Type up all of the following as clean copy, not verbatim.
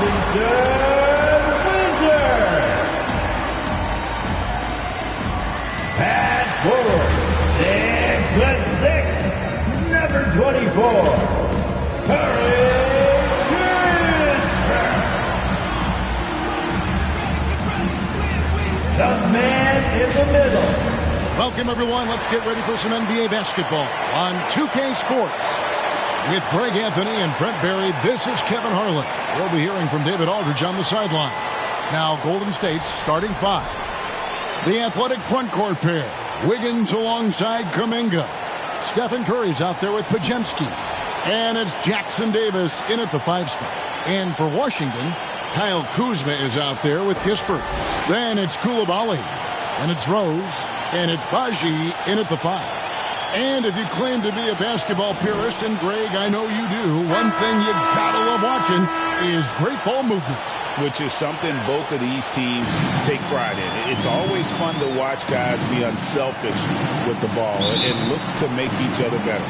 Wizards. At forward, 6'6", number 24, Curry. The man in the middle. Welcome, everyone. Let's get ready for some NBA basketball on 2K Sports. With Greg Anthony and Brent Barry, this is Kevin Harlan. We'll be hearing from David Aldridge on the sideline. Now, Golden State's starting five. The athletic front court pair. Wiggins alongside Kuminga. Stephen Curry's out there with Pajemski. And it's Jackson Davis in at the 5 spot. And for Washington, Kyle Kuzma is out there with Kispert. Then it's Koulibaly. And it's Rose. And it's Baji in at the 5. And if you claim to be a basketball purist, and Greg, I know you do, one thing you gotta love watching is great ball movement. Which is something both of these teams take pride in. It's always fun to watch guys be unselfish with the ball and look to make each other better.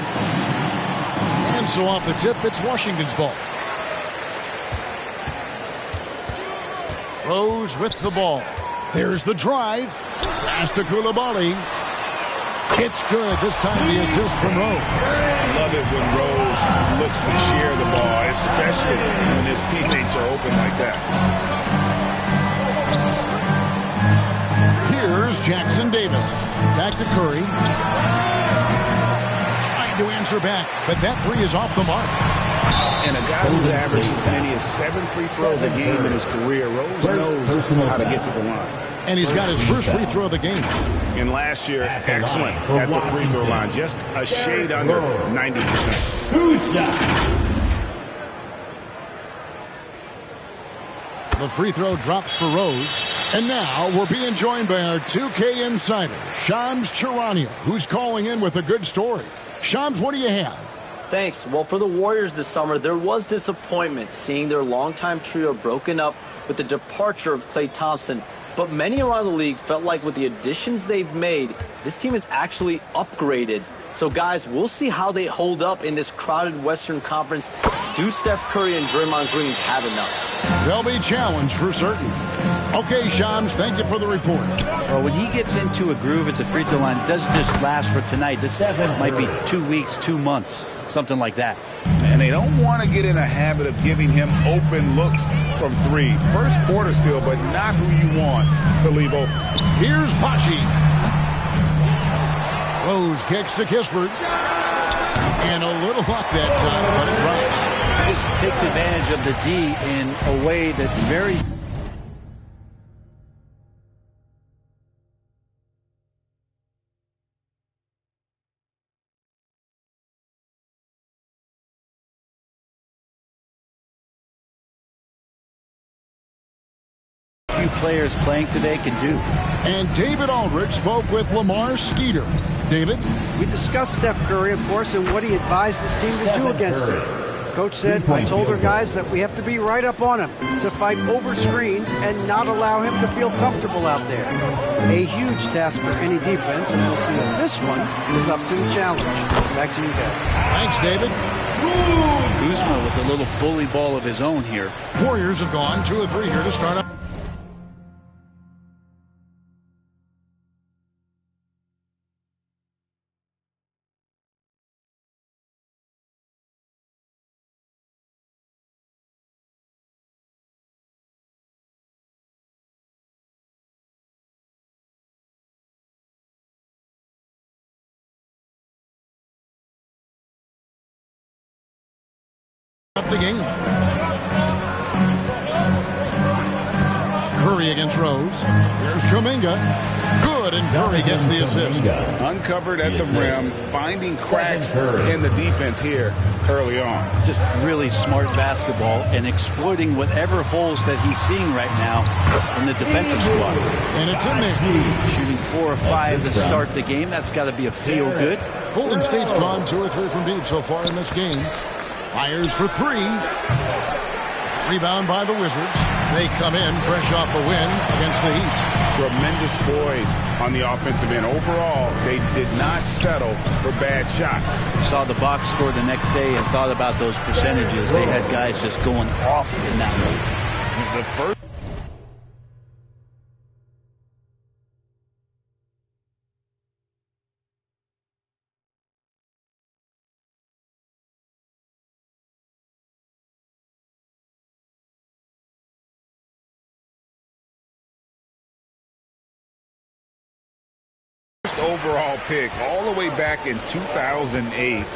And so off the tip, it's Washington's ball. Rose with the ball. There's the drive. Pass to Koulibaly. It's good. This time the assist from Rose. Love it when Rose looks to share the ball, especially when his teammates are open like that. Here's Jackson Davis. Back to Curry. Trying to answer back, but that three is off the mark. And a guy who's averaged as many as 7 free throws a game in his career, Rose knows how to get to the line. And he's got his first free throw of the game. And last year, excellent at the free throw line. Just a shade under 90%. The free throw drops for Rose. And now we're being joined by our 2K insider, Shams Charania, who's calling in with a good story. Shams, what do you have? Thanks. Well, for the Warriors this summer, there was disappointment seeing their longtime trio broken up with the departure of Klay Thompson. But many around the league felt like with the additions they've made, this team is actually upgraded. So, guys, we'll see how they hold up in this crowded Western Conference. Do Steph Curry and Draymond Green have enough? They'll be challenged for certain. Okay, Shams, thank you for the report. Well, when he gets into a groove at the free throw line, it doesn't just last for tonight. This might be 2 weeks, 2 months, something like that. And they don't want to get in a habit of giving him open looks from 3. First quarter still, but not who you want to leave open. Here's Pachi. Rose kicks to Kispert. And a little luck that time, but it drops. He just takes advantage of the D in a way that very few players playing today can do. And David Aldridge spoke with Lamar Skeeter. David? We discussed Steph Curry, of course, and what he advised his team to do against him. Coach said, I told our guys that we have to be right up on him to fight over screens and not allow him to feel comfortable out there. A huge task for any defense, and we'll see if this one is up to the challenge. Back to you guys. Thanks, David. Kuzma with a little bully ball of his own here. Warriors have gone 2 of 3 here to start up. The game. Curry against Rose. Here's Kuminga. Good, and Curry gets the assist. Uncovered at the rim, finding cracks in the defense here early on. Just really smart basketball and exploiting whatever holes that he's seeing right now in the defensive squad. And it's in there. Shooting 4 or 5 to start the game. That's got to be a feel good. Golden State's gone 2 or 3 from deep so far in this game. Fires for 3. Rebound by the Wizards. They come in fresh off a win against the Heat. Tremendous poise on the offensive end. Overall, they did not settle for bad shots. Saw the box score the next day and thought about those percentages. They had guys just going off in that one. The first. Overall pick all the way back in 2008.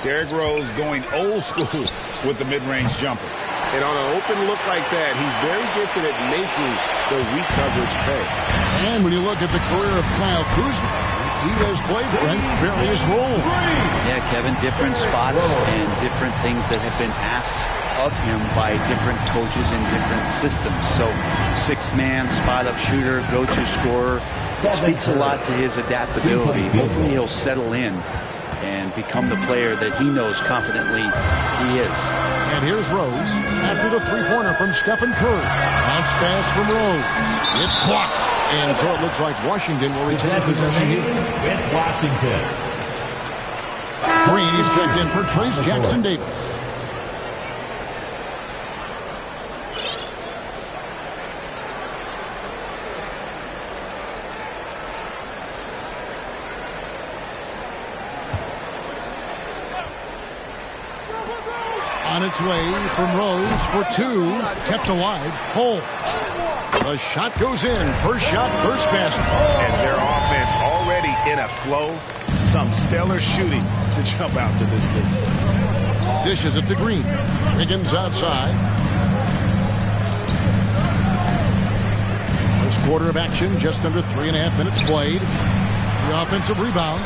Derrick Rose going old school with the mid-range jumper. And on an open look like that, he's very gifted at making the weak coverage pay. And when you look at the career of Kyle Kuzma, he has played various roles. Yeah, Kevin, different spots and different things that have been asked of him by different coaches in different systems. So, six-man, spot-up shooter, go-to scorer. It speaks a lot to his adaptability. Hopefully he'll settle in and become the player that he knows confidently he is. And here's Rose after the three-pointer from Steph Curry. Bounce pass from Rose. It's blocked. And so it looks like Washington will retain possession here. With Washington. Three is checked in for Trace Jackson-Davis. On its way from Rose for two. Kept alive. Holmes. The shot goes in. First shot, first basket. And their offense already in a flow. Some stellar shooting to jump out to this lead. Dishes it to Green. Higgins outside. First quarter of action, just under 3.5 minutes played. The offensive rebound.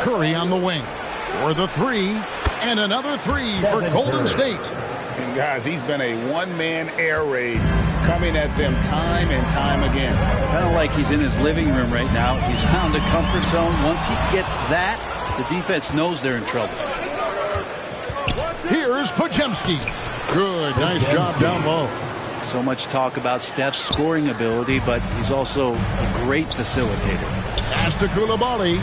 Curry on the wing. For the three. And another three for Golden State. And guys, he's been a one-man air raid coming at them time and time again. Kind of like he's in his living room right now. He's found a comfort zone. Once he gets that, the defense knows they're in trouble. Here's Podziemski. Good, nice job down low. So much talk about Steph's scoring ability, but he's also a great facilitator. Pass to Coulibaly.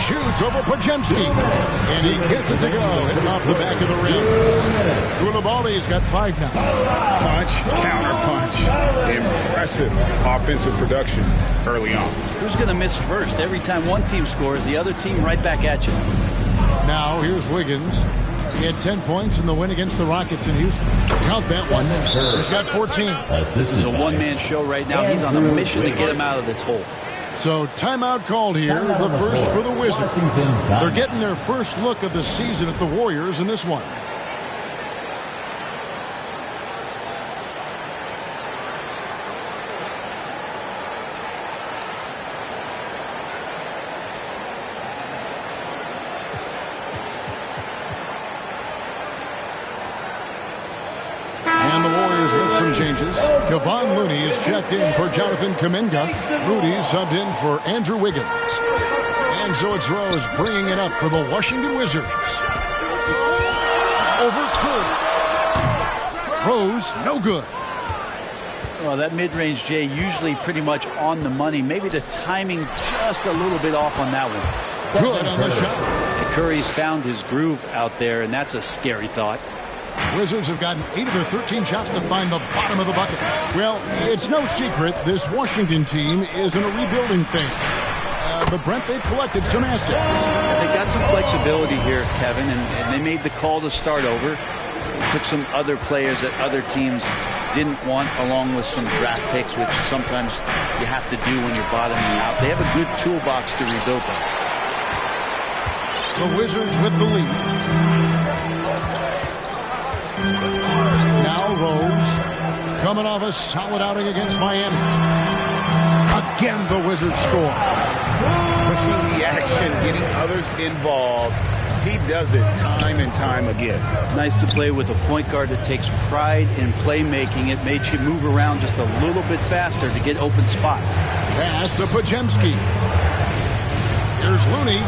Shoots over Podziemski. And he gets it to go. Hitting off the back of the rim. Coulibaly's got 5 now. Punch, counter punch. Impressive offensive production early on. Who's going to miss first? Every time one team scores, the other team right back at you. Now here's Wiggins. He had 10 points in the win against the Rockets in Houston. Count that one. He's got 14. This is a one-man show right now. He's on a mission to get him out of this hole. So timeout called here, the first for the Wizards. They're getting their first look of the season at the Warriors in this one. And the Warriors with some changes. Kevon Looney is checked in for Jonathan Kuminga. Moody subbed in for Andrew Wiggins. And so it's Rose bringing it up for the Washington Wizards. Over Curry. Rose, no good. Well, that mid-range, Jay, usually pretty much on the money. Maybe the timing just a little bit off on that one. Good on the shot. And Curry's found his groove out there, and that's a scary thought. Wizards have gotten 8 of their 13 shots to find the bottom of the bucket. Well, it's no secret this Washington team is in a rebuilding phase. But Brent, they've collected some assets. They got some flexibility here, Kevin, and they made the call to start over. They took some other players that other teams didn't want, along with some draft picks, which sometimes you have to do when you're bottoming out. They have a good toolbox to rebuild them. The Wizards with the lead. Now Rose coming off a solid outing against Miami. Again, the Wizards score. Pushing the action, getting others involved. He does it time and time again. Nice to play with a point guard that takes pride in playmaking. It made you move around just a little bit faster to get open spots. Pass to Podziemski. Here's Looney.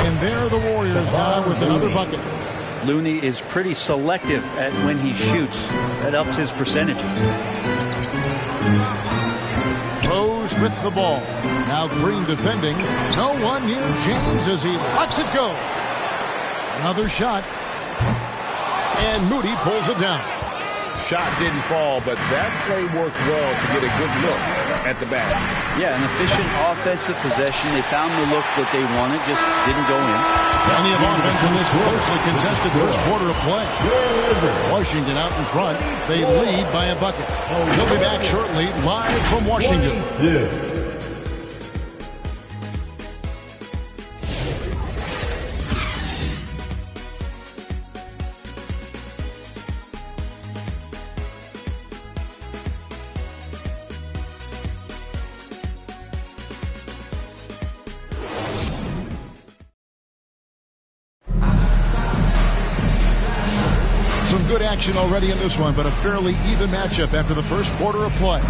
And there are the Warriors now with another bucket. Looney is pretty selective at when he shoots. That ups his percentages. Rose with the ball. Now Green defending. No one near James as he lets it go. Another shot. And Moody pulls it down. Shot didn't fall, but that play worked well to get a good look at the basket. Yeah, an efficient offensive possession. They found the look that they wanted, just didn't go in. Plenty of offense in this closely contested first quarter of play. Washington out in front. They lead by a bucket. We'll be back shortly, live from Washington. Some good action already in this one, but a fairly even matchup after the first quarter of play.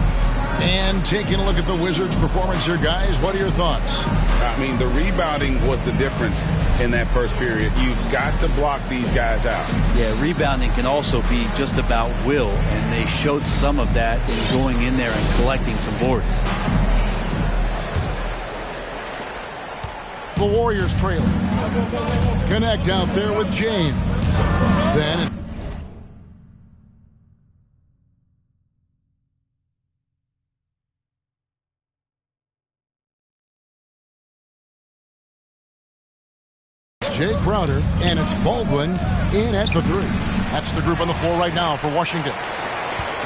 And taking a look at the Wizards' performance here, guys, what are your thoughts? I mean, the rebounding was the difference in that first period. You've got to block these guys out. Yeah, rebounding can also be just about will, and they showed some of that in going in there and collecting some boards. The Warriors trailing. Connect out there with James. Then Jay Crowder, and it's Baldwin in at the three. That's the group on the floor right now for Washington.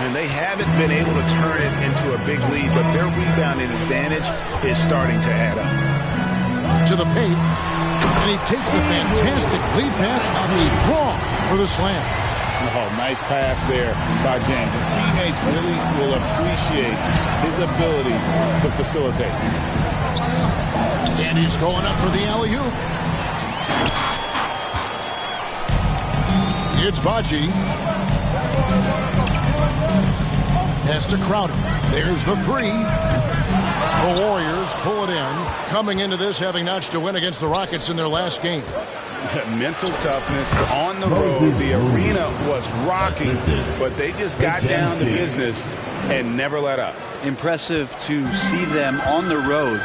And they haven't been able to turn it into a big lead, but their rebounding advantage is starting to add up. To the paint, and he takes the fantastic lead pass up strong for the slam. Oh, nice pass there by James. His teammates really will appreciate his ability to facilitate. And he's going up for the alley-oop. It's Baji. Pass to Crowder. There's the three. The Warriors pull it in. Coming into this, having notched a win against the Rockets in their last game. Mental toughness on the road. The arena was rocking, but they just got down to business and never let up. Impressive to see them on the road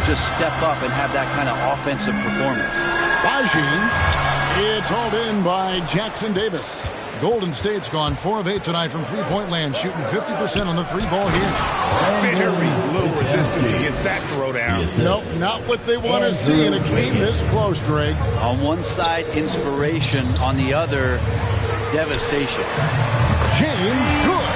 just step up and have that kind of offensive performance. Baji. It's hauled in by Jackson Davis. Golden State's gone 4 of 8 tonight from three-point land, shooting 50% on the three-ball here. Very little resistance against that throwdown. Nope, not what they want to see in a game this close, Greg. On one side, inspiration. On the other, devastation. James, good.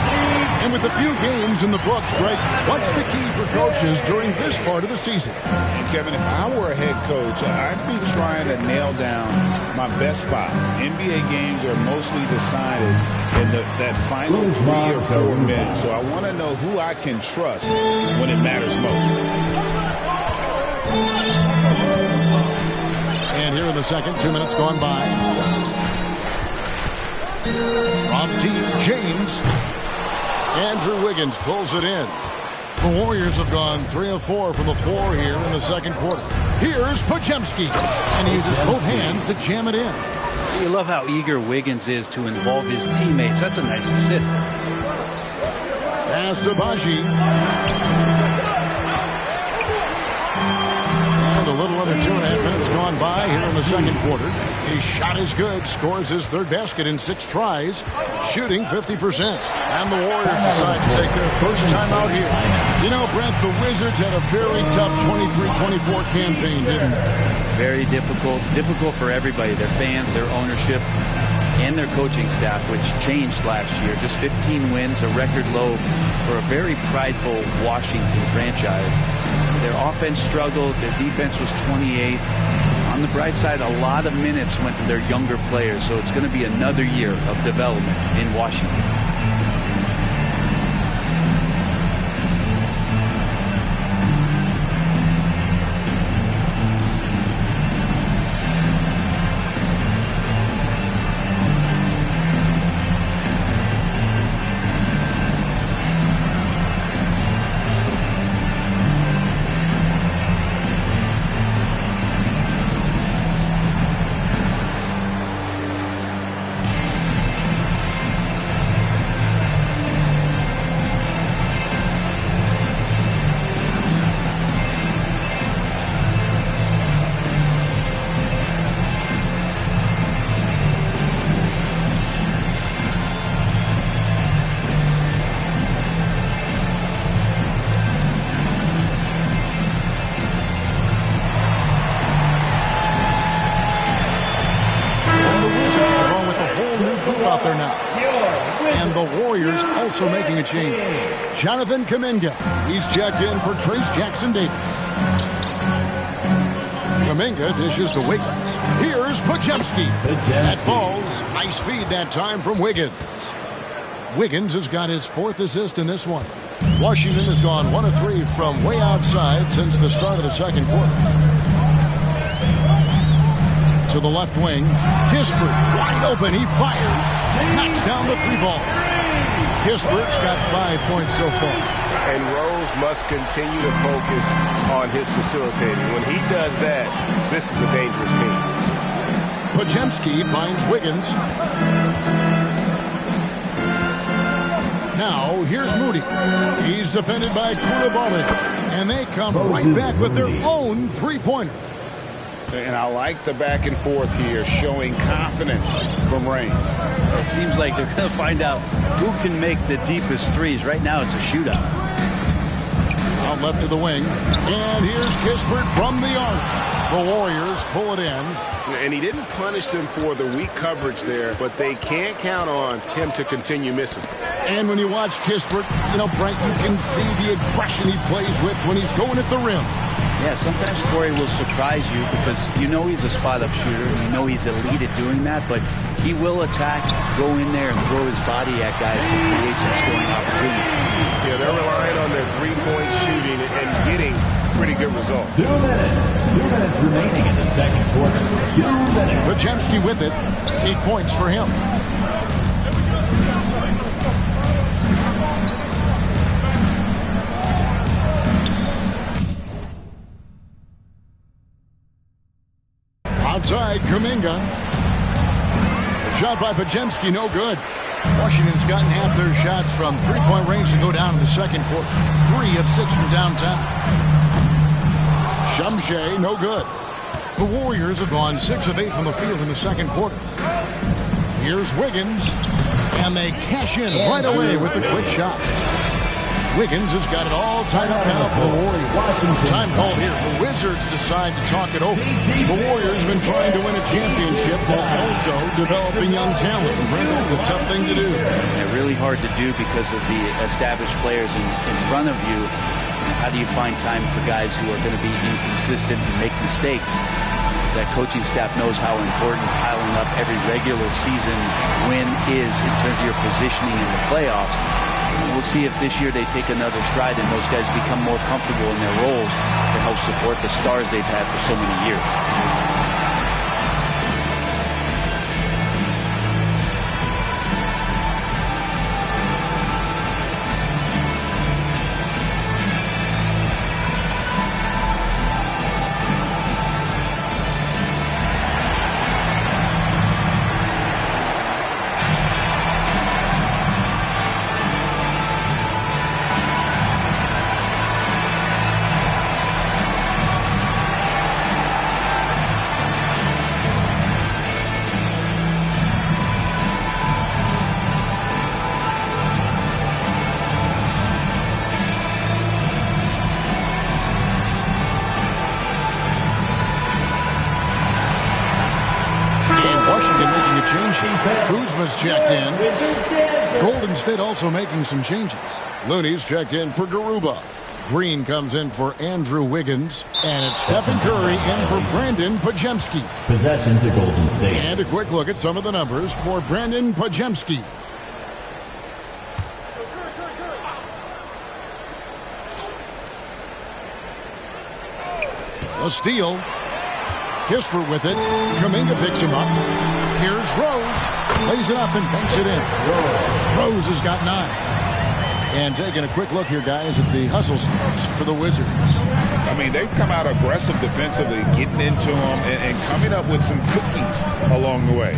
And with a few games in the books, Greg, what's the key for coaches during this part of the season? And Kevin, if I were a head coach, I'd be trying to nail down my best five. NBA games are mostly decided in that final 3 or 4 minutes. So I want to know who I can trust when it matters most. And here in the second, 2 minutes gone by. From deep, James. Andrew Wiggins pulls it in. The Warriors have gone 3 of 4 from the floor here in the second quarter. Here's Podziemski, and he uses both hands to jam it in. You love how eager Wiggins is to involve his teammates. That's a nice assist. Pass to Baji. And a little under 2.5 minutes gone by here in the second quarter. His shot is good, scores his third basket in 6 tries, shooting 50%. And the Warriors decide to take their first time out here. You know, Brent, the Wizards had a very tough 23-24 campaign, didn't they? Very difficult for everybody, their fans, their ownership, and their coaching staff, which changed last year. Just 15 wins, a record low for a very prideful Washington franchise. Their offense struggled, their defense was 28th. On the bright side, a lot of minutes went to their younger players, so it's going to be another year of development in Washington. the Warriors also making a change. Jonathan Kuminga. He's checked in for Trace Jackson-Davis. Kuminga dishes to Wiggins. Here's Podziemski. That falls. Nice feed that time from Wiggins. Wiggins has got his 4th assist in this one. Washington has gone 1 of 3 from way outside since the start of the second quarter. To the left wing. Kispert wide open. He fires. Knocks down the 3-ball. Kispert's got 5 points so far. And Rose must continue to focus on his facilitating. When he does that, this is a dangerous team. Podziemski finds Wiggins. Now, here's Moody. He's defended by Koulibaly. And they come right back with their own 3-pointer. And I like the back and forth here, showing confidence from Rain. It seems like they're going to find out who can make the deepest threes. Right now, it's a shootout. Out left to the wing. And here's Kispert from the arc. The Warriors pull it in. And he didn't punish them for the weak coverage there, but they can't count on him to continue missing. And when you watch Kispert, Brent, you can see the aggression he plays with when he's going at the rim. Yeah, sometimes Corey will surprise you because he's a spot-up shooter and he's elite at doing that, but he will attack, go in there, and throw his body at guys to create some scoring opportunity. Yeah, they're relying on their three-point shooting and getting pretty good results. 2 minutes. 2 minutes remaining in the second quarter. 2 minutes. Podziemski with it. 8 points for him. Outside, Kuminga. Shot by Podziemski, no good. Washington's gotten half their shots from three-point range to go down in the second quarter. 3 of 6 from downtown. Shumshay, no good. The Warriors have gone 6 of 8 from the field in the second quarter. Here's Wiggins, and they cash in right away with the quick shot. Wiggins has got it all tied up now for the Warriors. Time called here. The Wizards decide to talk it over. The Warriors have been trying to win a championship while also developing young talent. And that's a tough thing to do. Yeah, really hard to do because of the established players in front of you. How do you find time for guys who are going to be inconsistent and make mistakes? That coaching staff knows how important piling up every regular season win is in terms of your positioning in the playoffs. We'll see if this year they take another stride and those guys become more comfortable in their roles to help support the stars they've had for so many years. Kuzma's checked in. Golden State also making some changes. Looney's checked in for Garuba. Green comes in for Andrew Wiggins. And it's Stephen Curry in for Brandon Podziemski. Possession to Golden State. And a quick look at some of the numbers for Brandon Podziemski. A steal. Kispert with it. Kuminga picks him up. Here's Rose. Lays it up and banks it in. Rose has got 9. And taking a quick look here, guys, at the hustle starts for the Wizards. I mean, they've come out aggressive defensively, getting into them and coming up with some cookies along the way.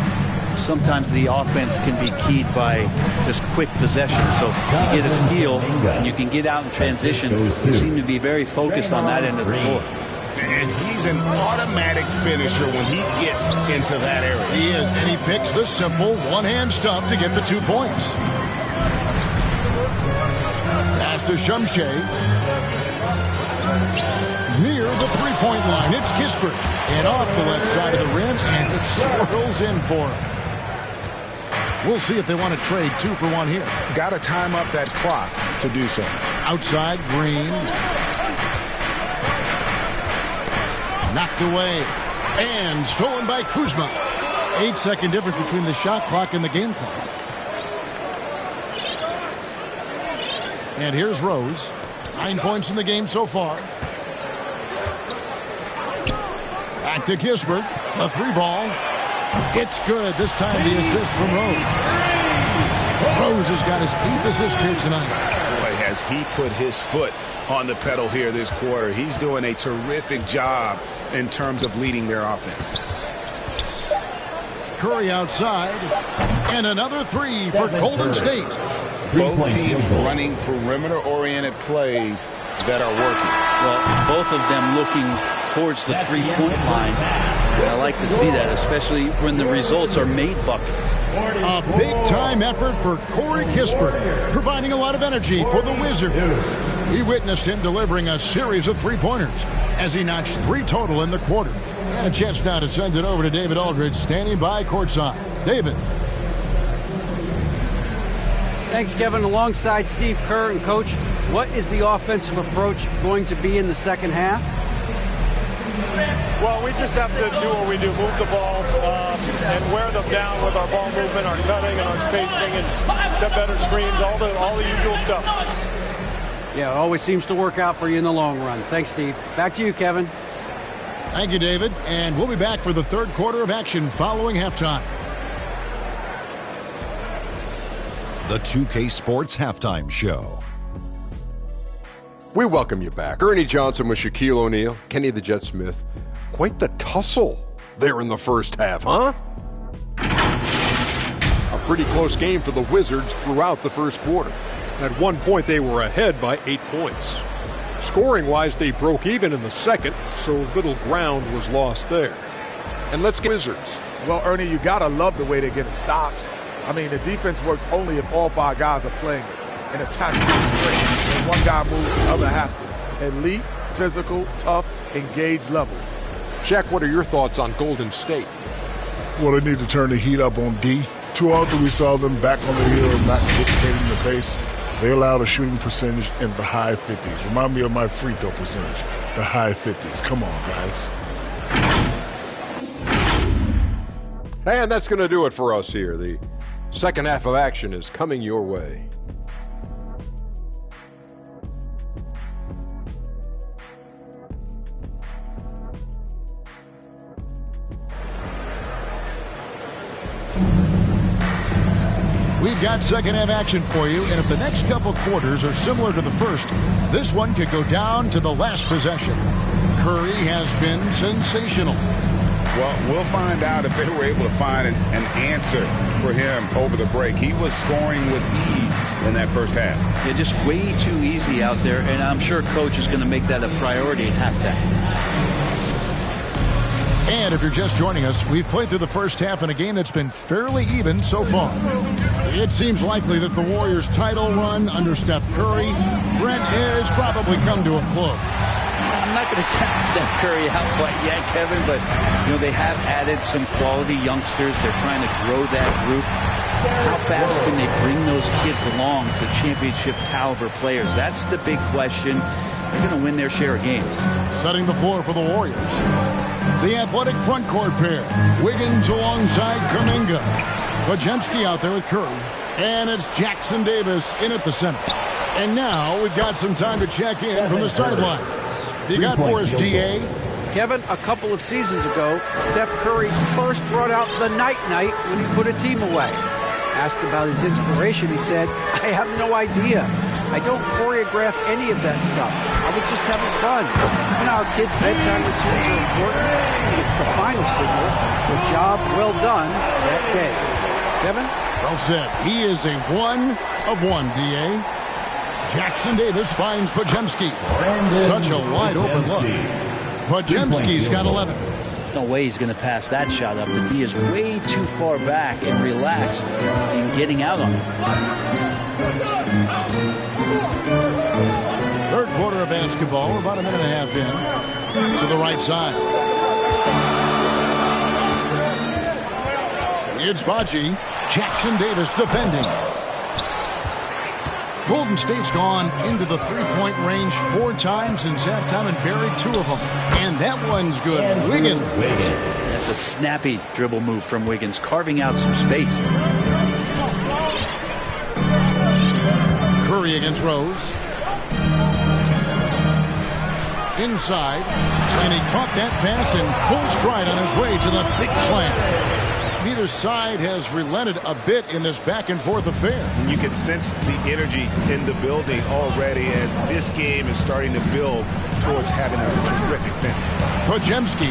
Sometimes the offense can be keyed by just quick possession. So you get a steal and you can get out in transition. They seem to be very focused on that end of the floor. And he's an automatic finisher when he gets into that area. He is, and he picks the simple one-hand stuff to get the 2 points. Pass to Shumshay. Near the three-point line, it's Kispert. And off the left side of the rim, and it swirls in for him. We'll see if they want to trade 2 for 1 here. Got to time up that clock to do so. Outside, Green. Knocked away. And stolen by Kuzma. 8-second difference between the shot clock and the game clock. And here's Rose. 9 points in the game so far. Back to Kispert. A 3-ball. It's good. This time the assist from Rose. Rose has got his 8th assist here tonight. Boy, has he put his foot on the pedal here this quarter. He's doing a terrific job in terms of leading their offense. Curry outside. And another 3 for Golden State. Both teams running perimeter-oriented plays that are working. Well, both of them looking towards the three-point line. I like to see that, especially when the results are made buckets. A big-time effort for Corey Kispert, providing a lot of energy for the Wizards. We witnessed him delivering a series of three-pointers as he notched 3 total in the quarter. And a chance now to send it over to David Aldridge, standing by courtside. David. Thanks, Kevin. Alongside Steve Kerr and Coach, what is the offensive approach going to be in the second half? Well, we just have to do what we do, move the ball and wear them down with our ball movement, our cutting, and our spacing, and set better screens, all the usual stuff. Yeah, it always seems to work out for you in the long run. Thanks, Steve. Back to you, Kevin. Thank you, David. And we'll be back for the third quarter of action following halftime. The 2K Sports Halftime Show. We welcome you back. Ernie Johnson with Shaquille O'Neal, Kenny the Jet Smith. Quite the tussle there in the first half, huh? A pretty close game for the Wizards throughout the first quarter. At one point, they were ahead by 8 points. Scoring-wise, they broke even in the second, so little ground was lost there. And let's get Wizards. Well, Ernie, you got to love the way they're getting stops. I mean, the defense works only if all 5 guys are playing it. And attack when one guy moves, the other has to. Elite, physical, tough, engaged level. Shaq, what are your thoughts on Golden State? Well, they need to turn the heat up on D. Too often we saw them back on the hill and not dictating the pace. They allowed a shooting percentage in the high 50s. Remind me of my free throw percentage, the high 50s. Come on, guys. And that's going to do it for us here. The second half of action is coming your way. We've got second half action for you, and if the next couple quarters are similar to the first, this one could go down to the last possession. Curry has been sensational. Well, we'll find out if they were able to find an answer for him over the break. He was scoring with ease in that first half. Yeah, just way too easy out there, and I'm sure Coach is going to make that a priority at halftime. And if you're just joining us, we've played through the first half in a game that's been fairly even so far. It seems likely that the Warriors' title run under Steph Curry, Brent, has probably come to a close. I'm not going to count Steph Curry out quite yet, Kevin, but they have added some quality youngsters. They're trying to grow that group. How fast can they bring those kids along to championship caliber players? That's the big question. They're going to win their share of games. Setting the floor for the Warriors. The athletic front court pair. Wiggins alongside Kuminga. Podziemski out there with Curry. And it's Jackson Davis in at the center. And now we've got some time to check in from the sidelines. You got for us, D.A.? Kevin, a couple of seasons ago, Steph Curry first brought out the night-night when he put a team away. Asked about his inspiration, he said, I have no idea. I don't choreograph any of that stuff. I was just having fun. Our kids' bedtime routines are important. It's the final signal for a job well done that day. Kevin? Well said. He is a 1 of 1, D.A. Jackson Davis finds Podziemski. Such a wide-open look. Podziemski's got 11. No way he's going to pass that shot up. The D is way too far back and relaxed in getting out on him. Third quarter of basketball. We're about a minute and a half in. To the right side. It's Baji. Jackson Davis defending. Golden State's gone into the three-point range 4 times since halftime and buried 2 of them. And that one's good. Wiggins. That's a snappy dribble move from Wiggins, carving out some space. Curry against Rose. Inside. And he caught that pass in full stride on his way to the big slam. Neither side has relented a bit in this back-and-forth affair. And you can sense the energy in the building already as this game is starting to build towards having a terrific finish. Podziemski,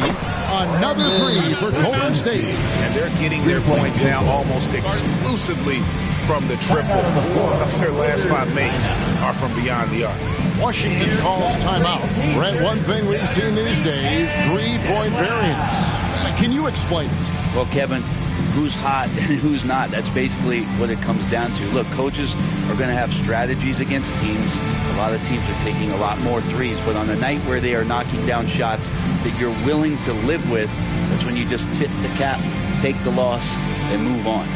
another 3 for Golden State. And they're getting their points now almost exclusively from the triple. 4 of their last 5 makes are from beyond the arc. Washington calls timeout. Brett, one thing we've seen these days, 3-point variance. Can you explain it? Well, Kevin, who's hot and who's not, that's basically what it comes down to. Look, coaches are going to have strategies against teams. A lot of teams are taking a lot more threes, but on a night where they are knocking down shots that you're willing to live with, that's when you just tip the cap, take the loss, and move on.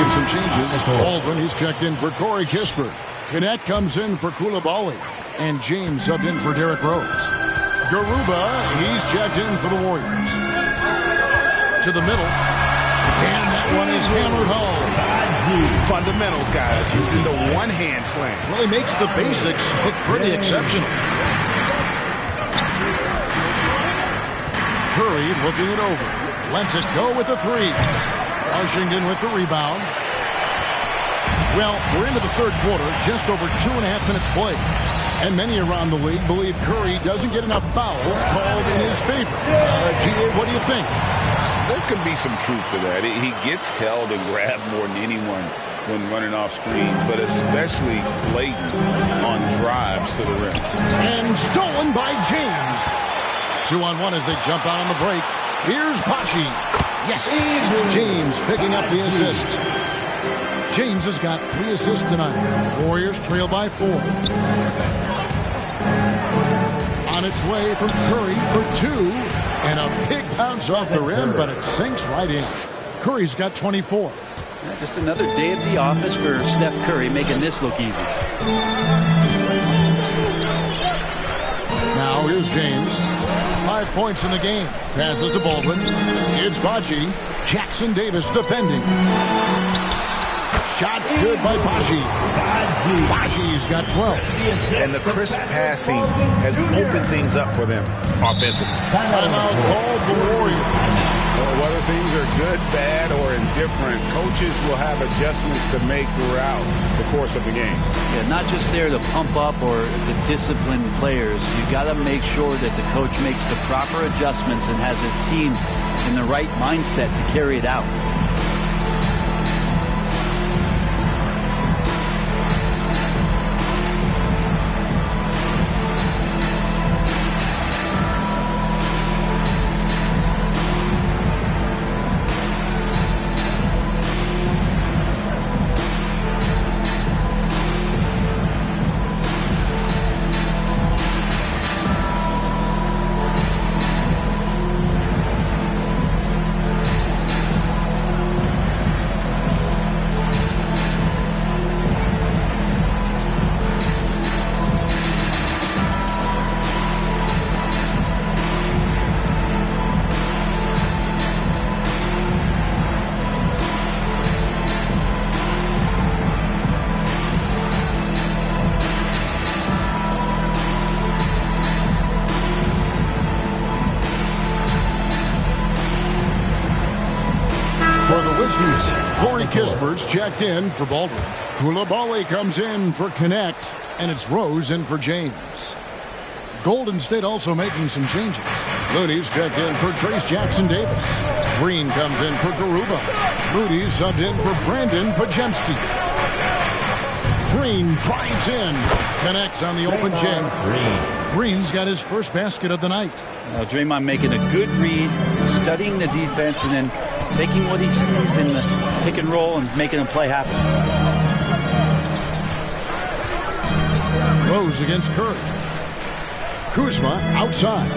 Some changes. Baldwin, he's checked in for Corey Kispert. Gannett comes in for Coulibaly. And James subbed in for Derrick Rose. Garuba, he's checked in for the Warriors. To the middle. And that one is hammered home. Fundamentals, guys. Using the one-hand slam. Well, he makes the basics look pretty exceptional. Curry looking it over. Lets it go with the 3. Washington with the rebound. Well, we're into the third quarter, just over 2.5 minutes played. And many around the league believe Curry doesn't get enough fouls called in his favor. G.A., what do you think? There could be some truth to that. He gets held and grabbed more than anyone when running off screens, but especially blatant on drives to the rim. And stolen by James. 2-on-1 as they jump out on the break. Here's Pachi. Yes, it's James picking up the assist. James has got 3 assists tonight. Warriors trail by 4. On its way from Curry for 2. And a big bounce off the rim, but it sinks right in. Curry's got 24. Just another day at the office for Steph Curry, making this look easy. Now here's James. 5 points in the game. Passes to Baldwin. It's Pachi. Jackson Davis defending. Shots good by Pachi. Pachi's got 12. And the crisp passing has opened things up for them offensively. Timeout called the Warriors. Well, whether things are good, bad, or indifferent, coaches will have adjustments to make throughout the course of the game. Yeah, not just there to pump up or to discipline players. You got to make sure that the coach makes the proper adjustments and has his team in the right mindset to carry it out. For the Wizards, Corey Kispert's checked in for Baldwin. Koulibaly comes in for Connect, and it's Rose in for James. Golden State also making some changes. Looney's checked in for Trace Jackson-Davis. Green comes in for Garuba. Moody's subbed in for Brandon Pajemski. Green drives in, connects on the open J. Green's got his first basket of the night. Draymond making a good read, studying the defense, and then taking what he sees in the pick and roll and making a play happen. Rose against Curry. Kuzma outside.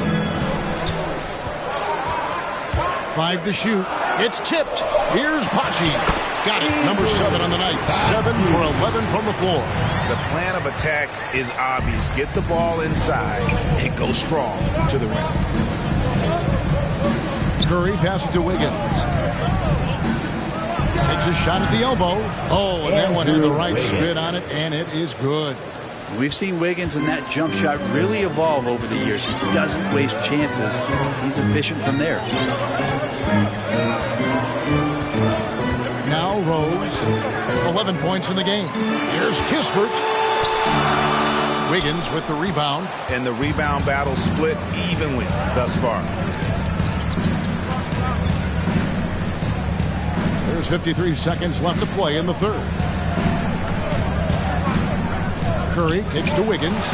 5 to shoot. It's tipped. Here's Pachi. Got it. Number 7 on the night. 7 for 11 from the floor. The plan of attack is obvious. Get the ball inside and go strong to the rim. Curry passes to Wiggins. Takes a shot at the elbow. Oh, and that one had the right spin on it, and it is good. We've seen Wiggins in that jump shot really evolve over the years. He doesn't waste chances. He's efficient from there. Now Rose, 11 points in the game. Here's Kispert. Wiggins with the rebound. And the rebound battle split evenly thus far. There's 53 seconds left to play in the third. Curry kicks to Wiggins.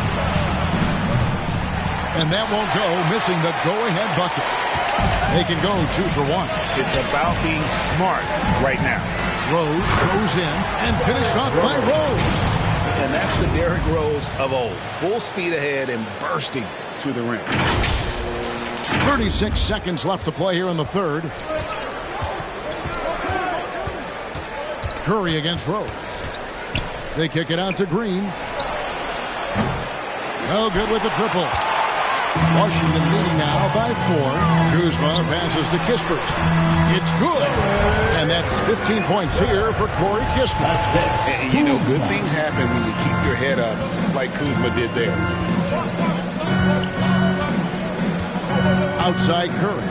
And that won't go, missing the go-ahead bucket. They can go 2 for 1. It's about being smart right now. Rose goes in and finished off by Rose. And that's the Derrick Rose of old. Full speed ahead and bursting to the rim. 36 seconds left to play here in the third. Curry against Rose. They kick it out to Green. No good with the triple. Washington leading now by 4. Kuzma passes to Kispert. It's good. And that's 15 points here for Corey Kispert. And you know, good things happen when you keep your head up like Kuzma did there. Outside Curry.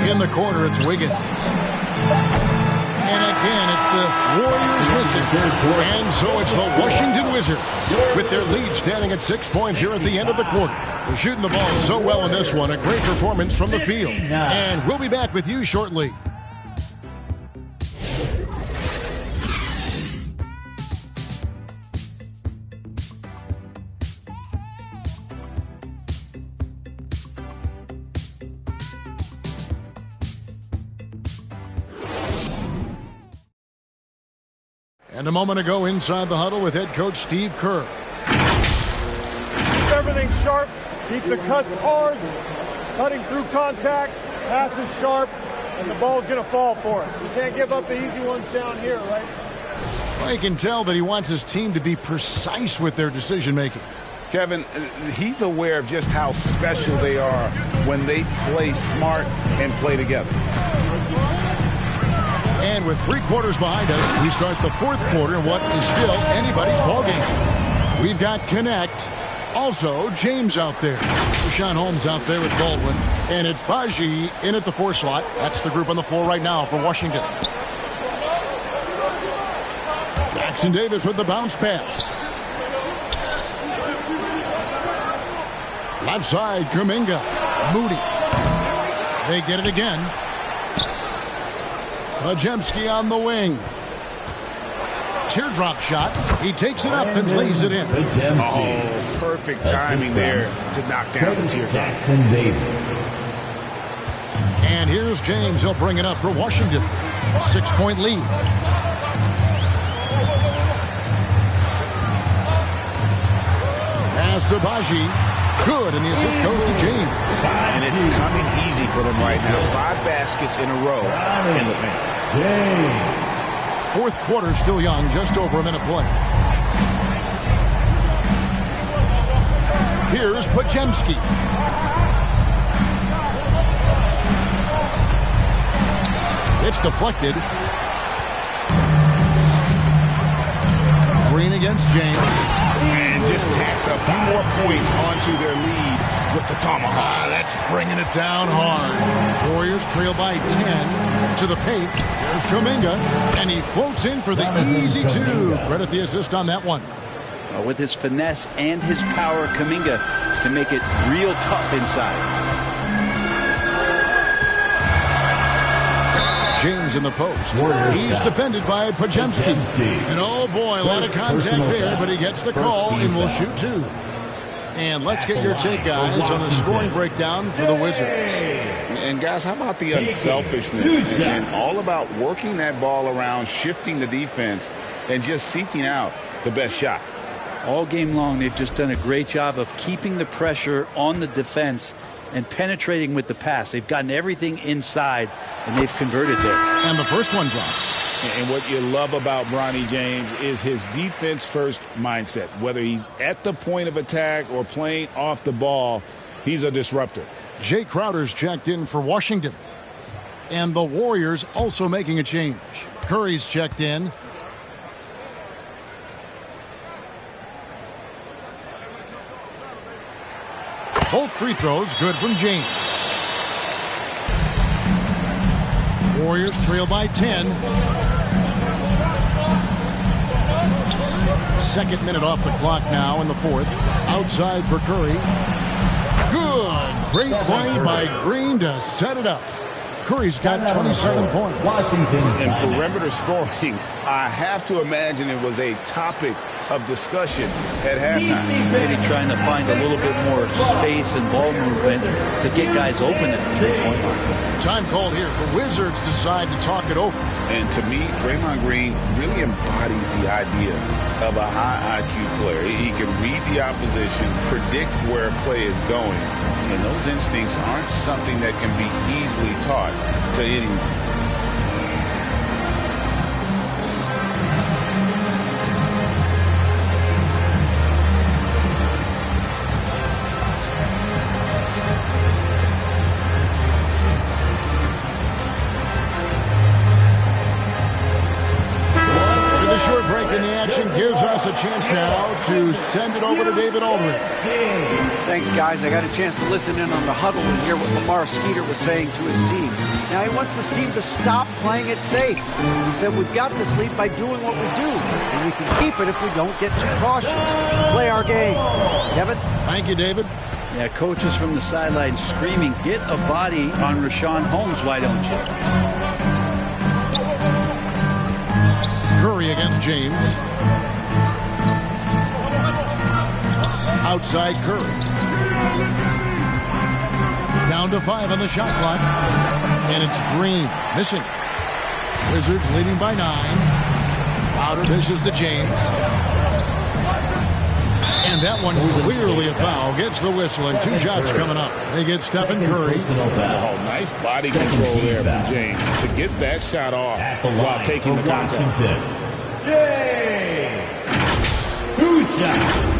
In the corner, it's Wiggins. And again, it's the Warriors missing. And so it's the Washington Wizards with their lead standing at 6 points here at the end of the quarter. They're shooting the ball so well in this one. A great performance from the field. And we'll be back with you shortly. And a moment ago inside the huddle with head coach Steve Kerr. Keep everything sharp. Keep the cuts hard. Cutting through contact. Passes sharp. And the ball's going to fall for us. We can't give up the easy ones down here, right? I can tell that he wants his team to be precise with their decision-making. Kevin, he's aware of just how special they are when they play smart and play together. And with 3 quarters behind us, we start the fourth quarter in what is still anybody's ballgame. We've got Connect. Also, James out there. Rashawn Holmes out there with Baldwin. And it's Baji in at the 4 slot. That's the group on the floor right now for Washington. Jackson-Davis with the bounce pass. Left side, Kuminga. Moody. They get it again. Pajemski on the wing. Teardrop shot. He takes it up and lays it in. Oh, perfect timing there to knock down the teardrop. And here's James. He'll bring it up for Washington. 6-point lead. Pass to Baji. Good, and the assist goes to James. And it's coming easy for them right now. 5 baskets in a row in the paint. Fourth quarter still young, just over a minute play. Here's Pajemski. It's deflected. Green against James. And just tacks Celtics a few more points onto their lead with the tomahawk. That's bringing it down hard. Warriors trail by 10 to the paint. Here's Kuminga, and he floats in for the easy two. Credit the assist on that one. With his finesse and his power, Kuminga can make it real tough inside. James in the post. He's defended by Pajemski. And oh boy, a lot of contact there, but he gets the call and will shoot two. And let's get your take, guys, on the scoring breakdown for the Wizards. And guys, how about the unselfishness and all about working that ball around, shifting the defense, and just seeking out the best shot. All game long, they've just done a great job of keeping the pressure on the defense and penetrating with the pass. They've gotten everything inside, and they've converted there. And the first one drops. And what you love about Bronny James is his defense-first mindset. Whether he's at the point of attack or playing off the ball, he's a disruptor. Jay Crowder's checked in for Washington. And the Warriors also making a change. Curry's checked in. Both free throws good from James. Warriors trail by 10. Second minute off the clock now in the fourth. Outside for Curry. Good. Great play by Green to set it up. Curry's got 27 points. In perimeter scoring, I have to imagine it was a topic of discussion at halftime. Maybe trying to find a little bit more space and ball movement to get guys open at the three-point line. Time called here for Wizards decide to talk it over. And to me, Draymond Green really embodies the idea of a high IQ player. He can read the opposition, predict where a play is going, and those instincts aren't something that can be easily taught to anyone. Gives us a chance now to send it over to David Aldridge. Thanks, guys. I got a chance to listen in on the huddle and hear what Lamar Skeeter was saying to his team. Now, he wants this team to stop playing it safe. He said, we've got this lead by doing what we do, and we can keep it if we don't get too cautious. Play our game. Kevin? Thank you, David. Yeah, coaches from the sideline screaming, get a body on Rashawn Holmes, why don't you? Curry against James. Outside Curry. Down to 5 on the shot clock. And it's Green missing. Wizards leading by 9. Outer dishes to James. And that one clearly a foul. Gets the whistle and 2 shots coming up. They get Steph and Curry. Oh, nice body control there from James to get that shot off while taking the contact. James. 2 shots.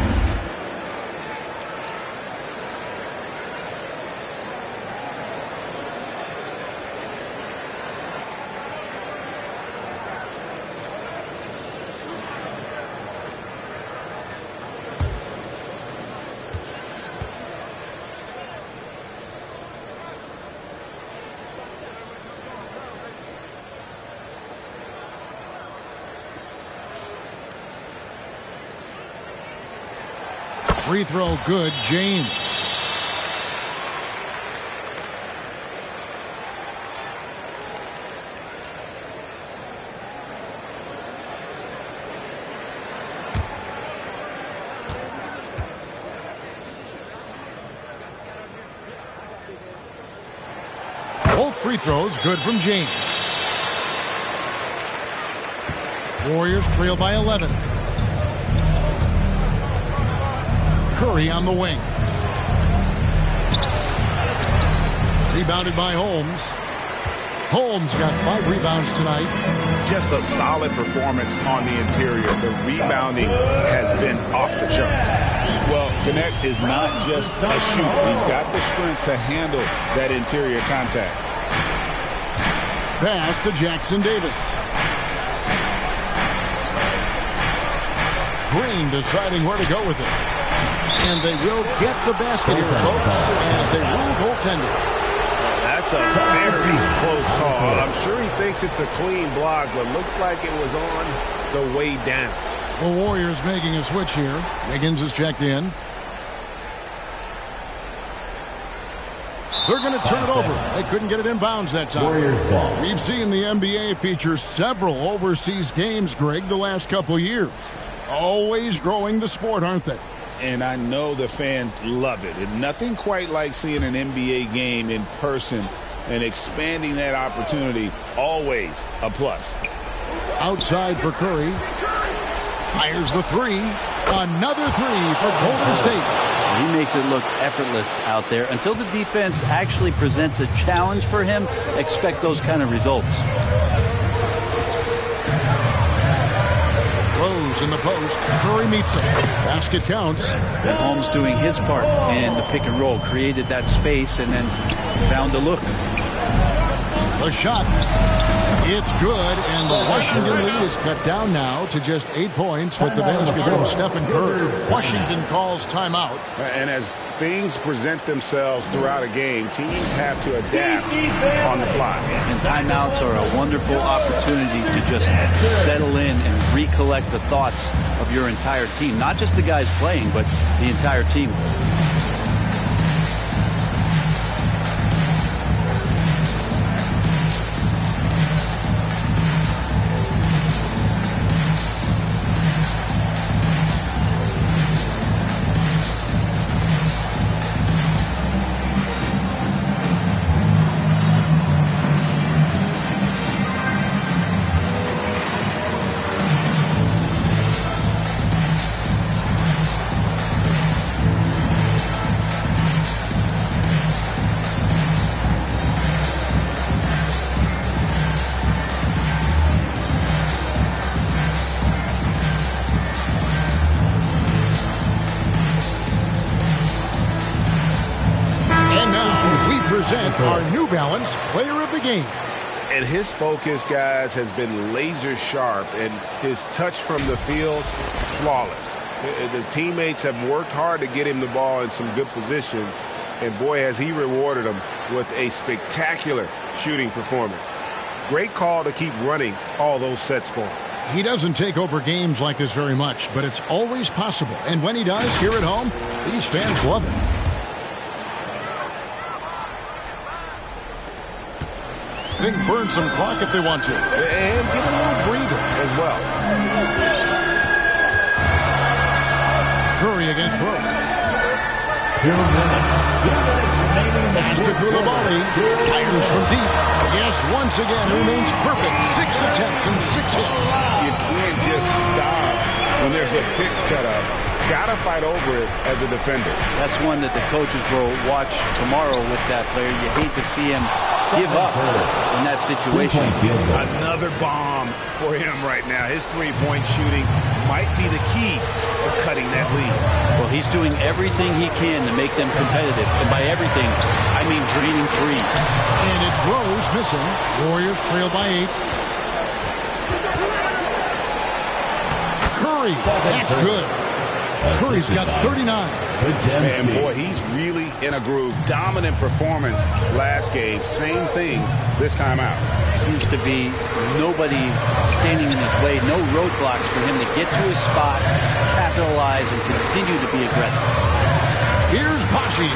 Free throw good, James. Both free throws good from James. Warriors trail by 11. Curry on the wing. Rebounded by Holmes. Holmes got 5 rebounds tonight. Just a solid performance on the interior. The rebounding has been off the charts. Well, Gannett is not just a shooter. He's got the strength to handle that interior contact. Pass to Jackson Davis. Green deciding where to go with it. And they will get the basket here, folks, as they rule goaltending. That's a very close call. I'm sure he thinks it's a clean block, but looks like it was on the way down. The Warriors making a switch here. Higgins is checked in. They're going to turn it over. They couldn't get it in bounds that time. Warriors ball. We've seen the NBA feature several overseas games, Greg, the last couple years. Always growing the sport, aren't they? And I know the fans love it. And nothing quite like seeing an NBA game in person and expanding that opportunity. Always a plus. Outside for Curry. Fires the three. Another three for Golden State. He makes it look effortless out there. Until the defense actually presents a challenge for him, expect those kind of results. Rose in the post. Curry meets him. Basket counts. And Holmes doing his part in the pick and roll. Created that space and then found a look. The shot. It's good, and the Washington lead is cut down now to just 8 points with the basket from Steph and Curry. Washington calls timeout. And as things present themselves throughout a game, teams have to adapt on the fly. And timeouts are a wonderful opportunity to just settle in and recollect the thoughts of your entire team. Not just the guys playing, but the entire team. Our New Balance Player of the Game. And his focus, guys, has been laser sharp, and his touch from the field, flawless. The teammates have worked hard to get him the ball in some good positions, and boy, has he rewarded them with a spectacular shooting performance. Great call to keep running all those sets for him. He doesn't take over games like this very much, but it's always possible. And when he does, here at home, these fans love it. They can burn some clock if they want to. And give it a little breather as well. Curry against Rose. 2 minutes remaining in the Pass to Koulibaly. Fires from deep. Yes, once again, he remains perfect. 6 attempts and 6 hits. You can't just stop when there's a pick set up. Got to fight over it as a defender. That's one that the coaches will watch tomorrow with that player. You hate to see him give up in that situation. Another bomb for him right now. His three-point shooting might be the key to cutting that lead. Well, he's doing everything he can to make them competitive. And by everything, I mean draining threes. And it's Rose missing. Warriors trail by 8. Curry. That's good. Curry's got 39. Man, boy, he's really in a groove. Dominant performance last game. Same thing this time out. Seems to be nobody standing in his way. No roadblocks for him to get to his spot, capitalize, and continue to be aggressive. Here's Pashi,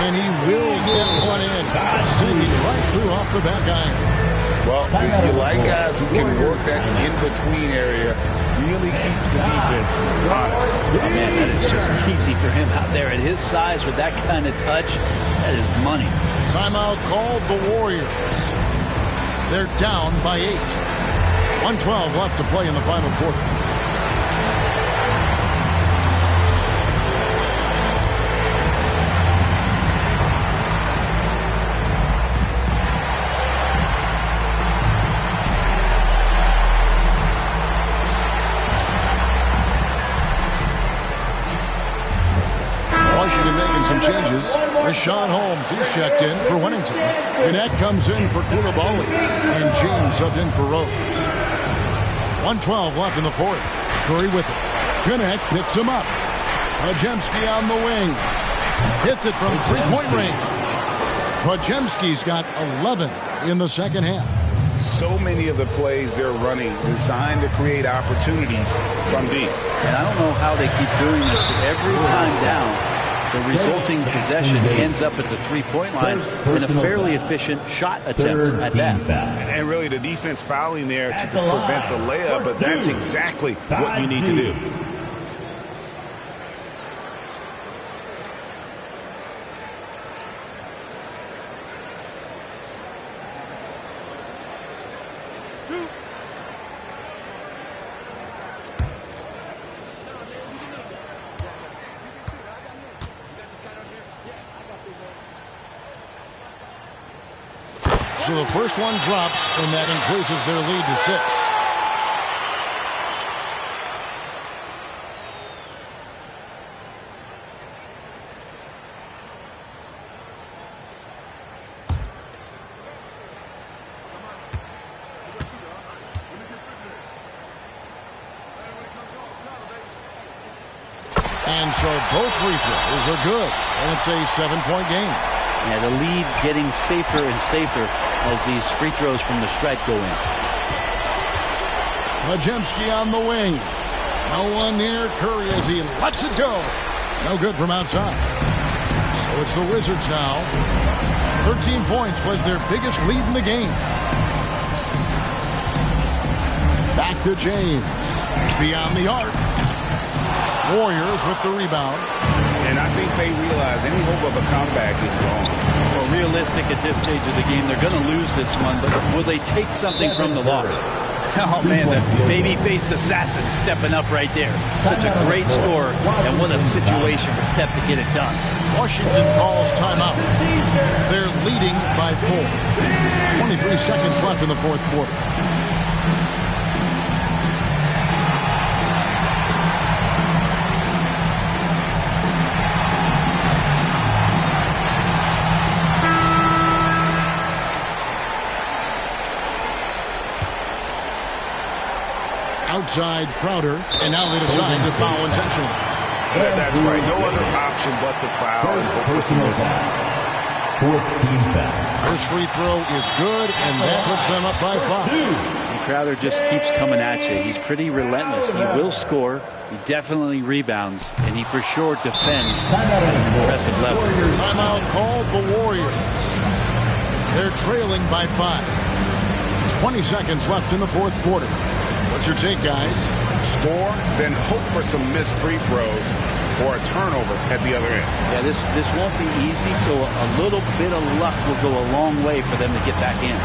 and he wills that one in. Sinking right through off the back iron. Well, you like guys who can work that in-between area. Really keeps the defense honest. Oh, man, that is just easy for him out there at his size with that kind of touch. That is money. Timeout called the Warriors. They're down by 8. 1:12 left to play in the final quarter. Some changes. Rashawn Holmes, he's checked in for Winnington. Gannett comes in for Koulibaly. And James subbed in for Rose. 1:12 left in the fourth. Curry with it. Connect picks him up. Podziemski on the wing. Hits it from three-point range. Podziemski's got 11 in the second half. So many of the plays they're running designed to create opportunities from deep. And I don't know how they keep doing this, but every time down, the resulting possession ends up at the three-point line in a fairly efficient shot attempt at that. And really the defense fouling there to prevent the layup, but that's exactly what you need to do. So the first one drops, and that increases their lead to 6. And so both free throws are good, and it's a 7-point game. Yeah, the lead getting safer and safer as these free throws from the stripe go in. Podziemski on the wing. No one near Curry as he lets it go. No good from outside. So it's the Wizards now. 13 points was their biggest lead in the game. Back to James. Beyond the arc. Warriors with the rebound. And I think they realize any hope of a comeback is gone. Well, realistic at this stage of the game, they're going to lose this one, but will they take something from the loss? Oh, man, the baby-faced assassin stepping up right there. Such a great score, and what a situation for Steph to get it done. Washington calls timeout. They're leading by 4. 23 seconds left in the fourth quarter. Outside Crowder, and now they decide to foul intentionally. That's right. No other option but to foul. Personal foul. Fourth team foul. First free throw is good, and that puts them up by 5. And Crowder just keeps coming at you. He's pretty relentless. He will score. He definitely rebounds, and he for sure defends at an impressive level. Timeout called the Warriors. They're trailing by 5. 20 seconds left in the fourth quarter. What's your take, guys? Score, then hope for some missed free throws or a turnover at the other end. Yeah, this won't be easy, so a little bit of luck will go a long way for them to get back in.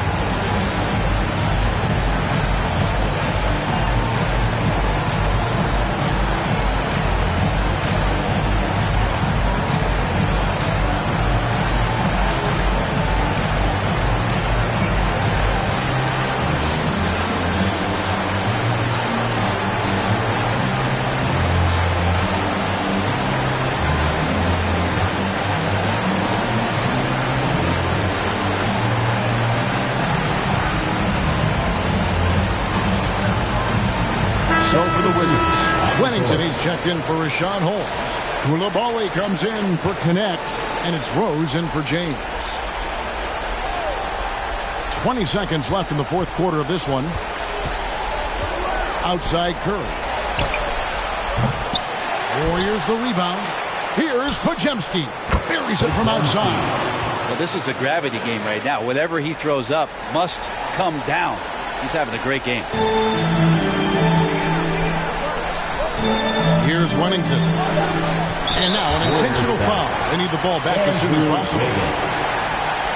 Checked in for Rashawn Holmes. Koulibaly comes in for Connect, and it's Rose in for James. 20 seconds left in the fourth quarter of this one. Outside Curry. Warriors the rebound. Here's Podziemski. Buries it from outside. Well, this is a gravity game right now. Whatever he throws up must come down. He's having a great game. Here's Wennington. And now an intentional foul. They need the ball back as soon as possible.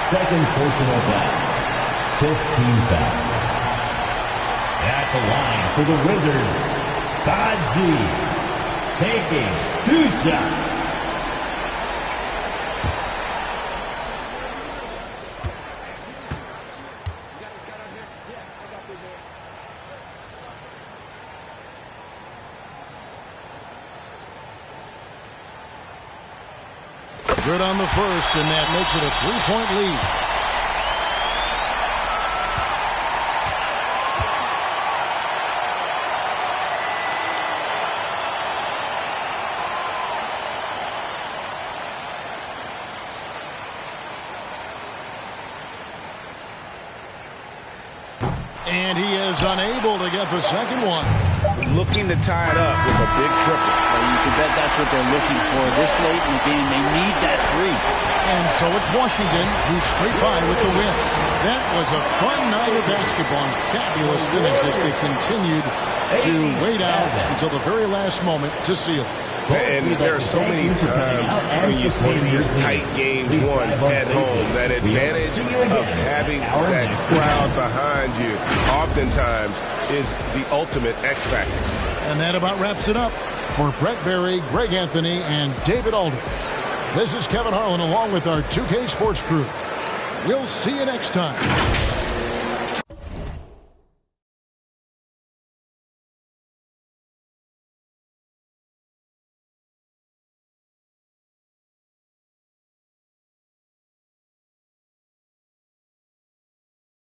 Second personal foul. 15 foul. At the line for the Wizards, Badji taking 2 shots. Good on the first, and that makes it a 3-point lead. And he is unable to get the second one. Looking to tie it up with a big triple. You can bet that's what they're looking for this late in the game. They need that three. And so it's Washington who scraped by with the win. That was a fun night of basketball and fabulous finish as they continued to wait out until the very last moment to seal it. And there are so many times when you see these tight games won at home, that advantage of having that crowd behind you oftentimes is the ultimate X factor. And that about wraps it up for Brett Berry, Greg Anthony, and David Aldridge. This is Kevin Harlan along with our 2K Sports crew. We'll see you next time.